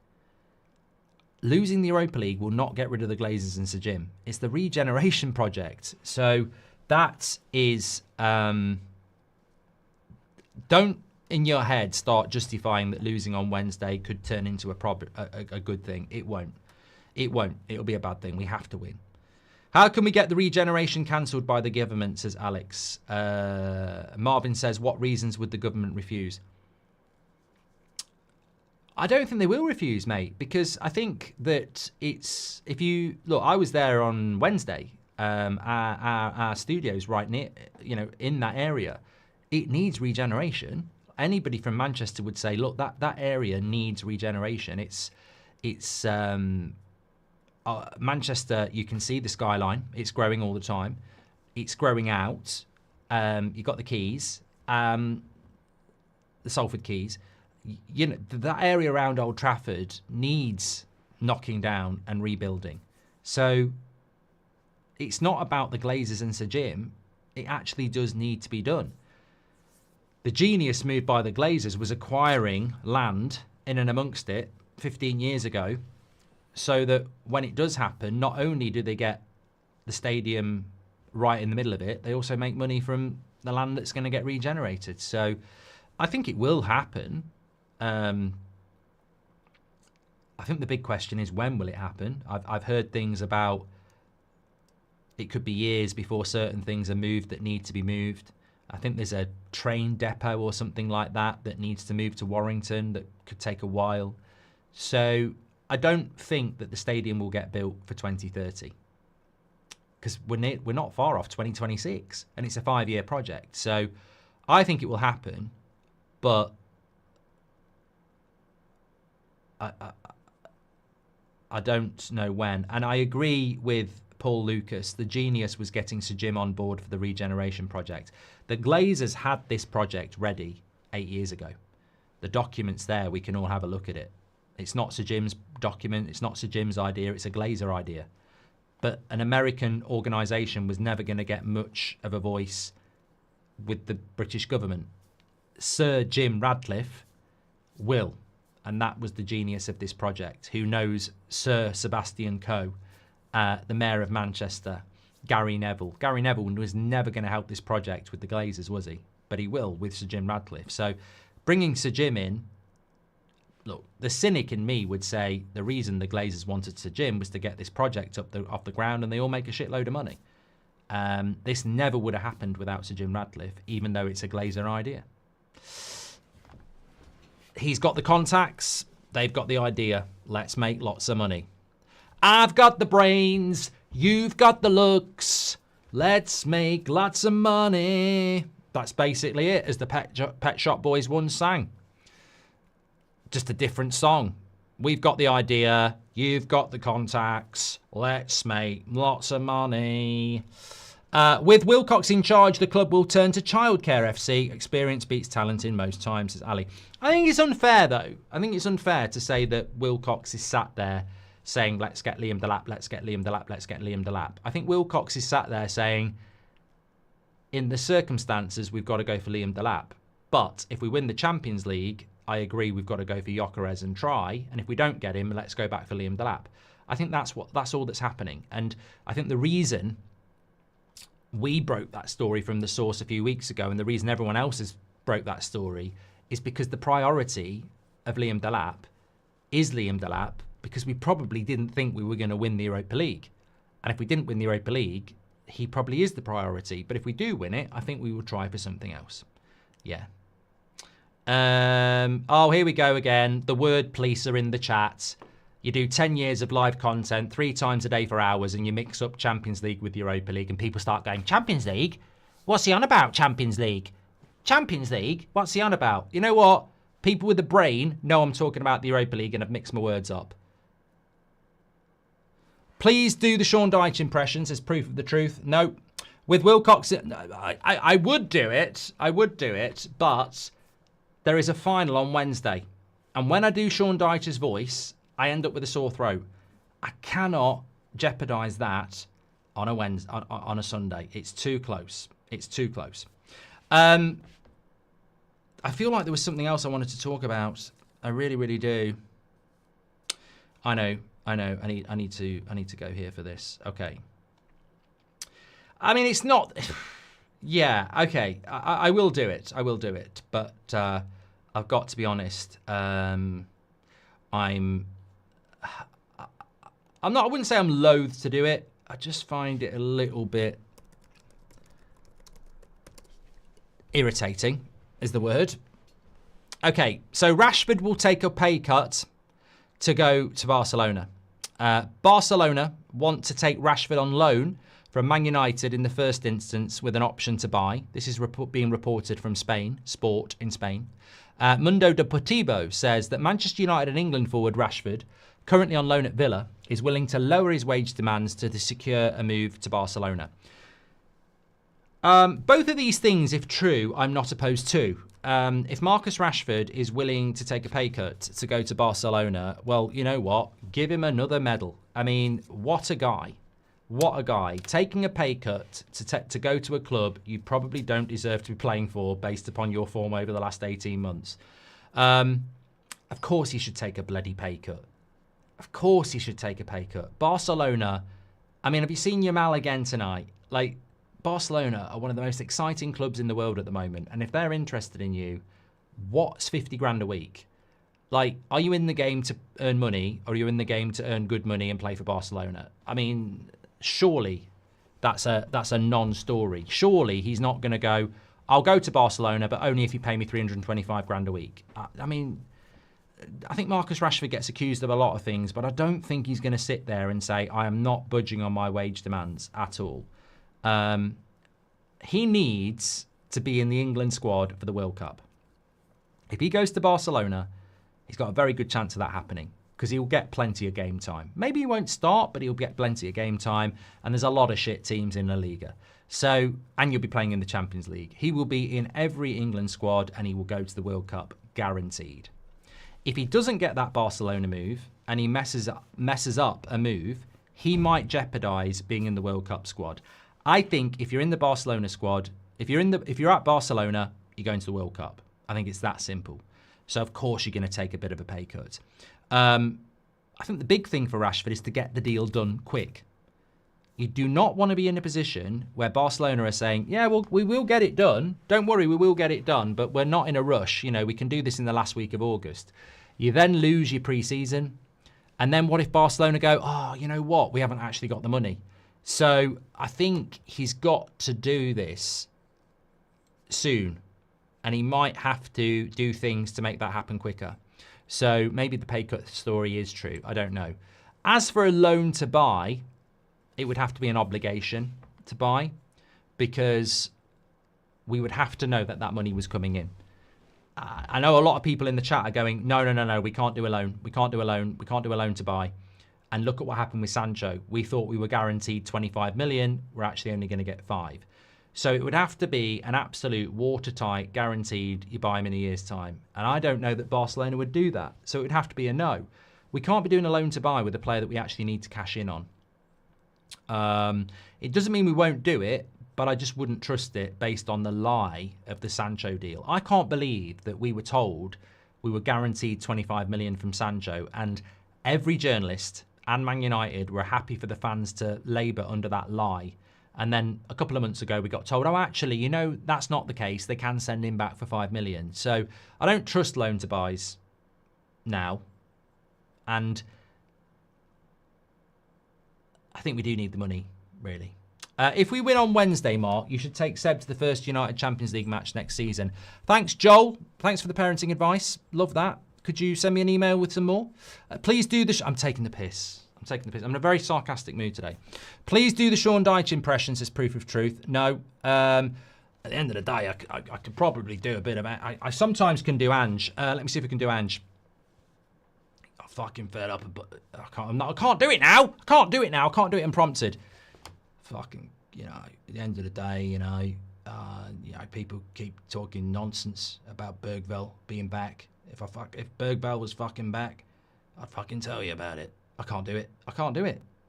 Losing the Europa League will not get rid of the Glazers and Sir Jim. It's the regeneration project. So that is... don't in your head start justifying that losing on Wednesday could turn into a good thing. It won't. It won't. It'll be a bad thing. We have to win. How can we get the regeneration cancelled by the government, says Alex. Marvin says, what reasons would the government refuse? I don't think they will refuse, mate, because I think that it's... If you... Look, I was there on Wednesday. Our studio's right near, in that area. It needs regeneration. Anybody from Manchester would say, look, that area needs regeneration. It's Manchester, you can see the skyline. It's growing all the time. It's growing out. You've got the quays, the Salford Quays. That area around Old Trafford needs knocking down and rebuilding. So it's not about the Glazers and Sir Jim. It actually does need to be done. The genius move by the Glazers was acquiring land in and amongst it 15 years ago so that when it does happen, not only do they get the stadium right in the middle of it, they also make money from the land that's going to get regenerated. So I think it will happen. I think the big question is, when will it happen? I've heard things about it could be years before certain things are moved that need to be moved. I think there's a train depot or something like that needs to move to Warrington that could take a while. So I don't think that the stadium will get built for 2030 because we're not far off 2026 and it's a 5-year project. So I think it will happen, but I don't know when. And I agree with Paul Lucas. The genius was getting Sir Jim on board for the regeneration project. The Glazers had this project ready 8 years ago. The document's there. We can all have a look at it. It's not Sir Jim's document. It's not Sir Jim's idea. It's a Glazer idea. But an American organisation was never going to get much of a voice with the British government. Sir Jim Radcliffe will. And that was the genius of this project. Who knows Sir Sebastian Coe, the Mayor of Manchester, Gary Neville. Gary Neville was never going to help this project with the Glazers, was he? But he will with Sir Jim Radcliffe. So bringing Sir Jim in, look, the cynic in me would say the reason the Glazers wanted Sir Jim was to get this project off the ground, and they all make a shitload of money. This never would have happened without Sir Jim Radcliffe, even though it's a Glazer idea. He's got the contacts. They've got the idea. Let's make lots of money. I've got the brains. You've got the looks. Let's make lots of money. That's basically it, as the Pet Shop Boys once sang. Just a different song. We've got the idea. You've got the contacts. Let's make lots of money. With Wilcox in charge, the club will turn to Childcare FC. Experience beats talent in most times, says Ali. I think it's unfair, though. I think it's unfair to say that Wilcox is sat there saying, let's get Liam Delap, let's get Liam Delap, let's get Liam Delap. I think Wilcox is sat there saying, in the circumstances, we've got to go for Liam Delap. But if we win the Champions League, I agree we've got to go for Gyokeres and try. And if we don't get him, let's go back for Liam Delap. I think that's all that's happening. And I think the reason we broke that story from the source a few weeks ago, and the reason everyone else has broke that story, is because the priority of Liam Delap is Liam Delap, because we probably didn't think we were going to win the Europa League. And if we didn't win the Europa League, he probably is the priority. But if we do win it, I think we will try for something else. Yeah. Oh, here we go again. The word police are in the chat. You do 10 years of live content 3 times a day for hours, and you mix up Champions League with Europa League, and people start going, Champions League? What's he on about, Champions League? Champions League? What's he on about? You know what? People with a brain know I'm talking about the Europa League, and I've mixed my words up. Please do the Sean Dyche impressions as proof of the truth. No. With Wilcox, I would do it. I would do it, but there is a final on Wednesday. And when I do Sean Dyche's voice, I end up with a sore throat. I cannot jeopardise that on a Wednesday, on a Sunday. It's too close. It's too close. I feel like there was something else I wanted to talk about. I really, really do. I know. I need to go here for this. Okay. I mean, it's not. Yeah. Okay. I will do it. I will do it. But I've got to be honest. I'm not. I wouldn't say I'm loath to do it. I just find it a little bit irritating, is the word. Okay. So Rashford will take a pay cut to go to Barcelona. Barcelona want to take Rashford on loan from Man United in the first instance with an option to buy. This is being reported from Spain, Sport in Spain. Mundo Deportivo says that Manchester United and England forward Rashford, currently on loan at Villa, is willing to lower his wage demands to secure a move to Barcelona. Both of these things, if true, I'm not opposed to. If Marcus Rashford is willing to take a pay cut to go to Barcelona, well, you know what? Give him another medal. I mean, what a guy. What a guy. Taking a pay cut to go to a club you probably don't deserve to be playing for based upon your form over the last 18 months. Of course he should take a bloody pay cut. Of course he should take a pay cut. Barcelona, I mean, have you seen Yamal again tonight? Like, Barcelona are one of the most exciting clubs in the world at the moment. And if they're interested in you, what's 50 grand a week? Like, are you in the game to earn money, or are you in the game to earn good money and play for Barcelona? I mean, surely that's a non-story. Surely he's not going to go, I'll go to Barcelona, but only if you pay me 325 grand a week. I mean, I think Marcus Rashford gets accused of a lot of things, but I don't think he's going to sit there and say, I am not budging on my wage demands at all. He needs to be in the England squad for the World Cup. If he goes to Barcelona, he's got a very good chance of that happening, because he'll get plenty of game time. Maybe he won't start, but he'll get plenty of game time, and there's a lot of shit teams in La Liga. So, and you'll be playing in the Champions League. He will be in every England squad, and he will go to the World Cup, guaranteed. If he doesn't get that Barcelona move, and he messes up a move, he might jeopardise being in the World Cup squad. I think if you're in the Barcelona squad, if you're at Barcelona, you're going to the World Cup. I think it's that simple. So of course you're going to take a bit of a pay cut. I think the big thing for Rashford is to get the deal done quick. You do not want to be in a position where Barcelona are saying, yeah, well, we will get it done. Don't worry, we will get it done, but we're not in a rush. You know, we can do this in the last week of August. You then lose your pre-season. And then what if Barcelona go, oh, you know what? We haven't actually got the money. So I think he's got to do this soon. And he might have to do things to make that happen quicker. So maybe the pay cut story is true. I don't know. As for a loan to buy, it would have to be an obligation to buy because we would have to know that that money was coming in. I know a lot of people in the chat are going, no, we can't do a loan. We can't do a loan. We can't do a loan to buy. And look at what happened with Sancho. We thought we were guaranteed 25 million. We're actually only going to get 5. So it would have to be an absolute watertight, guaranteed, you buy him in a year's time. And I don't know that Barcelona would do that. So it would have to be a no. We can't be doing a loan to buy with a player that we actually need to cash in on. It doesn't mean we won't do it, but I just wouldn't trust it based on the lie of the Sancho deal. I can't believe that we were told we were guaranteed 25 million from Sancho, and every journalist and Man United were happy for the fans to labour under that lie. And then a couple of months ago, we got told, oh, actually, you know, that's not the case. They can send him back for 5 million. So I don't trust loan to buys now. And I think we do need the money, really. If we win on Wednesday, Mark, you should take Seb to the first United Champions League match next season. Thanks, Joel. Thanks for the parenting advice. Love that. Could you send me an email with some more? Please do the... I'm taking the piss. I'm in a very sarcastic mood today. Please do the Sean Dyche impressions as proof of truth. No. At the end of the day, I could probably do a bit of... I sometimes can do Ange. Let me see if I can do Ange. I'm fucking fed up. I can't do it now. I can't do it unprompted. Fucking, you know, at the end of the day, you know, people keep talking nonsense about Bergvall being back. If Bergvall was fucking back, I'd fucking tell you about it. I can't do it.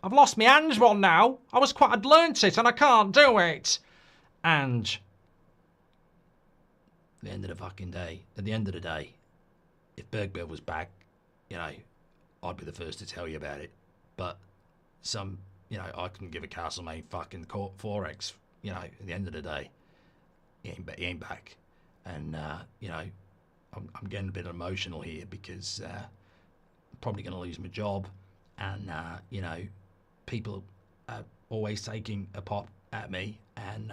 I've lost my Ange one now. I'd learnt it and I can't do it. Ange. At the end of the day, if Bergvall was back, you know, I'd be the first to tell you about it. But you know, I couldn't give a Castlemaine fucking Forex. You know, at the end of the day, he ain't back. And, you know, I'm getting a bit emotional here because I'm probably going to lose my job. And, you know, people are always taking a pop at me. And,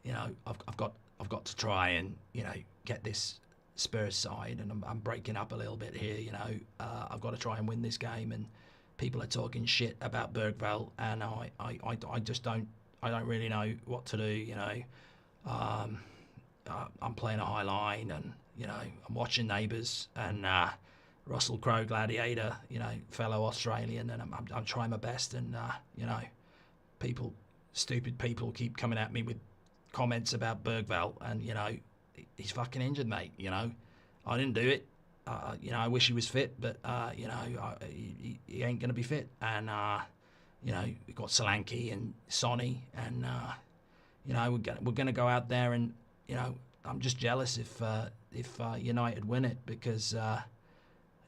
you know, I've got to try and, you know, get this Spurs side. And I'm breaking up a little bit here, you know. I've got to try and win this game. And people are talking shit about Bergvall, and I just don't really know what to do, you know. I'm playing a high line, and, you know, I'm watching Neighbours, and Russell Crowe Gladiator, you know, fellow Australian, and I'm trying my best, and, you know, stupid people keep coming at me with comments about Bergvall, and, you know, he's fucking injured, mate, you know. I didn't do it. You know, I wish he was fit, but, you know, he ain't going to be fit. And, you know, we've got Solanke and Sonny, and, you know, we're going to go out there and, you know, I'm just jealous if United win it because,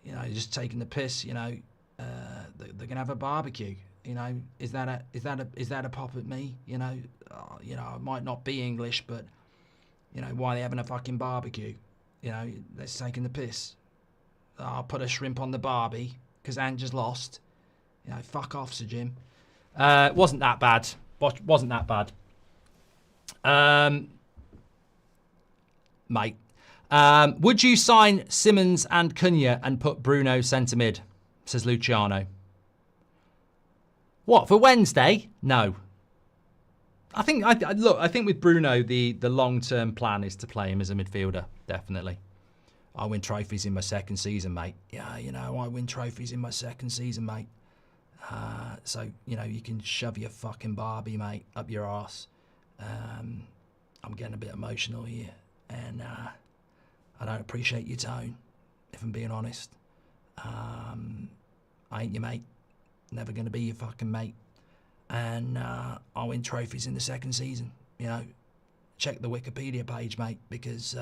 you know, just taking the piss, you know, they're going to have a barbecue. You know, is that a pop at me? You know, I might not be English, but, you know, why are they having a fucking barbecue? You know, they're taking the piss. I'll put a shrimp on the barbie because Ange has lost. You know, fuck off, Sir Jim. Wasn't that bad. Wasn't that bad. Mate. Would you sign Simmons and Cunha and put Bruno centre mid? Says Luciano. What, for Wednesday? No. I think with Bruno, the long-term plan is to play him as a midfielder, definitely. I win trophies in my second season, mate. Yeah, you know, I win trophies in my second season, mate. So, you know, you can shove your fucking Barbie, mate, up your arse. I'm getting a bit emotional here. And I don't appreciate your tone, if I'm being honest. I ain't your mate. Never going to be your fucking mate. And I'll win trophies in the second season. You know, check the Wikipedia page, mate, because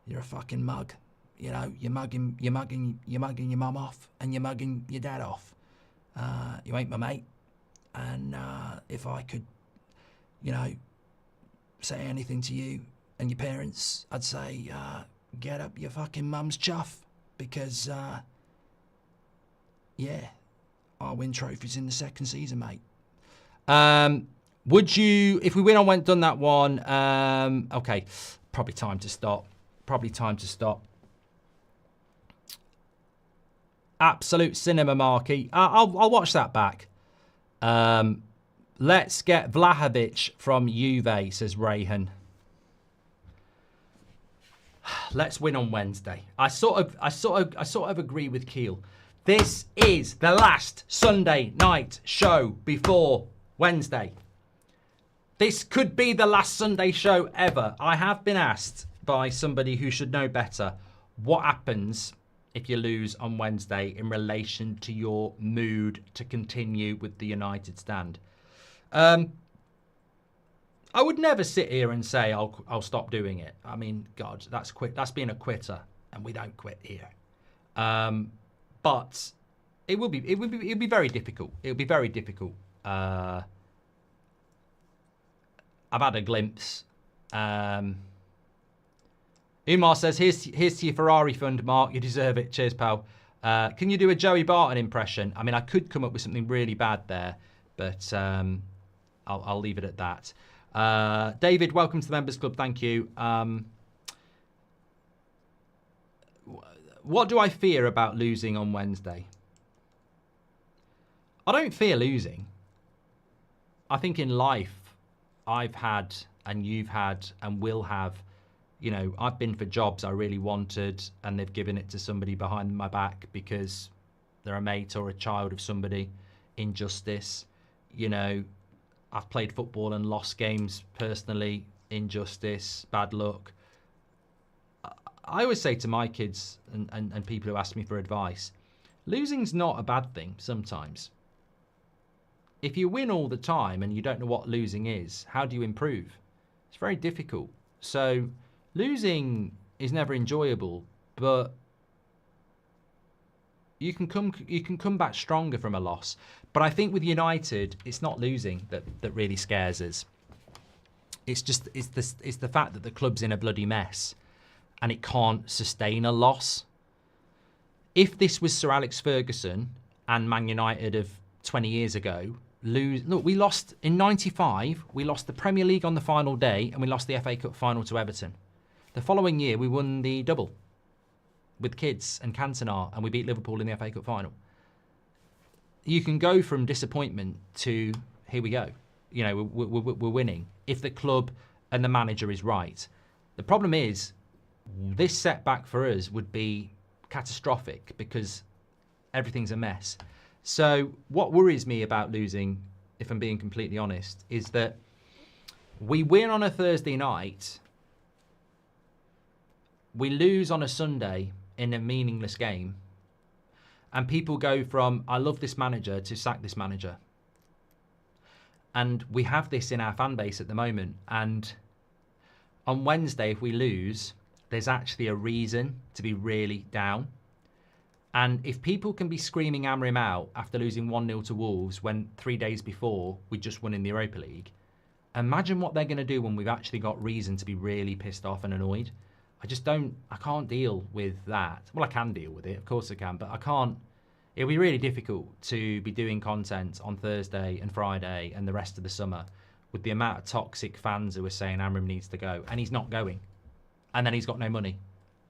you're a fucking mug. You know, you're mugging your mum off, and you're mugging your dad off. You ain't my mate. And if I could, you know, say anything to you and your parents, I'd say, get up your fucking mum's chuff, because, yeah, I'll win trophies in the second season, mate. Would you, if we win on done that one, okay, probably time to stop. Absolute cinema, Marky. I'll watch that back. Let's get Vlahovic from Juve, says Rayhan. Let's win on Wednesday. I sort of agree with Keel. This is the last Sunday night show before Wednesday. This could be the last Sunday show ever. I have been asked by somebody who should know better, what happens if you lose on Wednesday in relation to your mood to continue with the United stand? I would never sit here and say I'll stop doing it. I mean, God, that's being a quitter, and we don't quit here. But it would be very difficult. It would be very difficult. I've had a glimpse. Umar says, here's to your Ferrari fund, Mark. You deserve it. Cheers, pal. Can you do a Joey Barton impression? I mean, I could come up with something really bad there, but I'll leave it at that. David, welcome to the Members Club. Thank you. What do I fear about losing on Wednesday? I don't fear losing. I think in life, I've had, and you've had, and will have, you know, I've been for jobs I really wanted, and they've given it to somebody behind my back because they're a mate or a child of somebody. Injustice. You know, I've played football and lost games personally. Injustice. Bad luck. I always say to my kids and people who ask me for advice, losing's not a bad thing sometimes. If you win all the time and you don't know what losing is, how do you improve? It's very difficult. So losing is never enjoyable, but you can come back stronger from a loss. But I think with United, it's not losing that really scares us. It's the fact that the club's in a bloody mess and it can't sustain a loss. If this was Sir Alex Ferguson and Man United of 20 years ago, look, we lost in 95, we lost the Premier League on the final day and we lost the FA Cup final to Everton. The following year, we won the double with Kids and Cantona, and we beat Liverpool in the FA Cup final. You can go from disappointment to, here we go. You know, we're winning if the club and the manager is right. The problem is, this setback for us would be catastrophic because everything's a mess. So what worries me about losing, if I'm being completely honest, is that we win on a Thursday night, we lose on a Sunday in a meaningless game, and people go from, I love this manager, to sack this manager. And we have this in our fan base at the moment. And on Wednesday, if we lose, there's actually a reason to be really down. And if people can be screaming Amrim out after losing 1-0 to Wolves when 3 days before we just won in the Europa League, imagine what they're going to do when we've actually got reason to be really pissed off and annoyed. I can't deal with that. Well, I can deal with it, of course I can, but I can't. It'll be really difficult to be doing content on Thursday and Friday and the rest of the summer with the amount of toxic fans who are saying Amrim needs to go, and he's not going. And then he's got no money.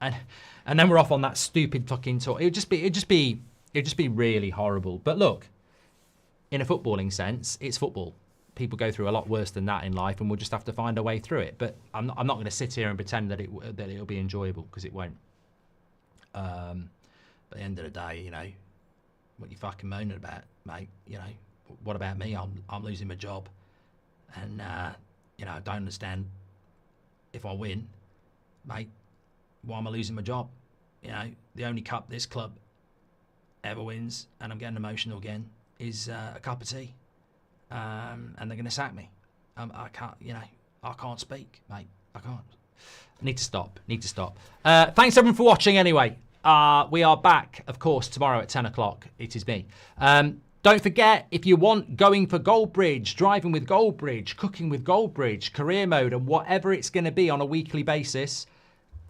And then we're off on that stupid fucking tour. It'd just be really horrible. But look, in a footballing sense, it's football. People go through a lot worse than that in life, and we'll just have to find a way through it. But I'm not going to sit here and pretend that it'll be enjoyable, because it won't. But at the end of the day, you know, what you fucking moaning about, mate? You know, what about me? I'm losing my job, and you know, I don't understand. If I win, mate, why am I losing my job? You know, the only cup this club ever wins, and I'm getting emotional again. is a cup of tea, and they're going to sack me. I can't, I can't speak, mate. I can't. Need to stop. Thanks everyone for watching anyway. We are back, of course, tomorrow at 10 o'clock. It is me. Don't forget, if you want Going for Goldbridge, Driving with Goldbridge, Cooking with Goldbridge, Career Mode, and whatever it's going to be on a weekly basis,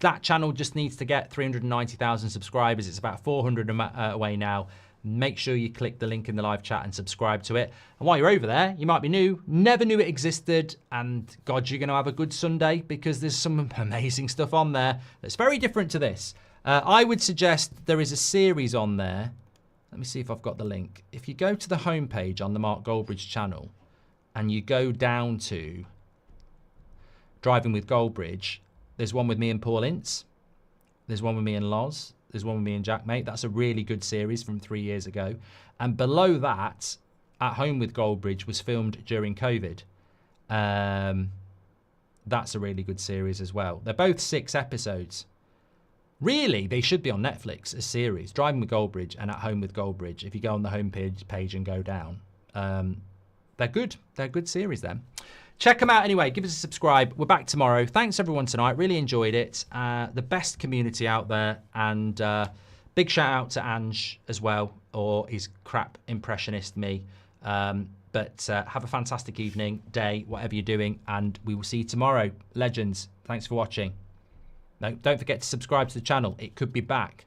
that channel just needs to get 390,000 subscribers. It's about 400 away now. Make sure you click the link in the live chat and subscribe to it. And while you're over there, you might be new, never knew it existed, and God, you're going to have a good Sunday because there's some amazing stuff on there that's very different to this. I would suggest there is a series on there. Let me see if I've got the link. If you go to the homepage on the Mark Goldbridge channel and you go down to Driving with Goldbridge, there's one with me and Paul Ince. There's one with me and Loz. There's one with me and Jack Mate. That's a really good series from 3 years ago. And below that, At Home with Goldbridge was filmed during COVID. That's a really good series as well. They're both 6 episodes. Really, they should be on Netflix as series. Driving with Goldbridge and At Home with Goldbridge. If you go on the homepage and go down, they're good. They're good series then. Check them out anyway. Give us a subscribe. We're back tomorrow. Thanks everyone tonight. Really enjoyed it. The best community out there. And big shout out to Ange as well, or his crap impressionist me. But have a fantastic evening, day, whatever you're doing. And we will see you tomorrow. Legends, thanks for watching. No, don't forget to subscribe to the channel. It could be back.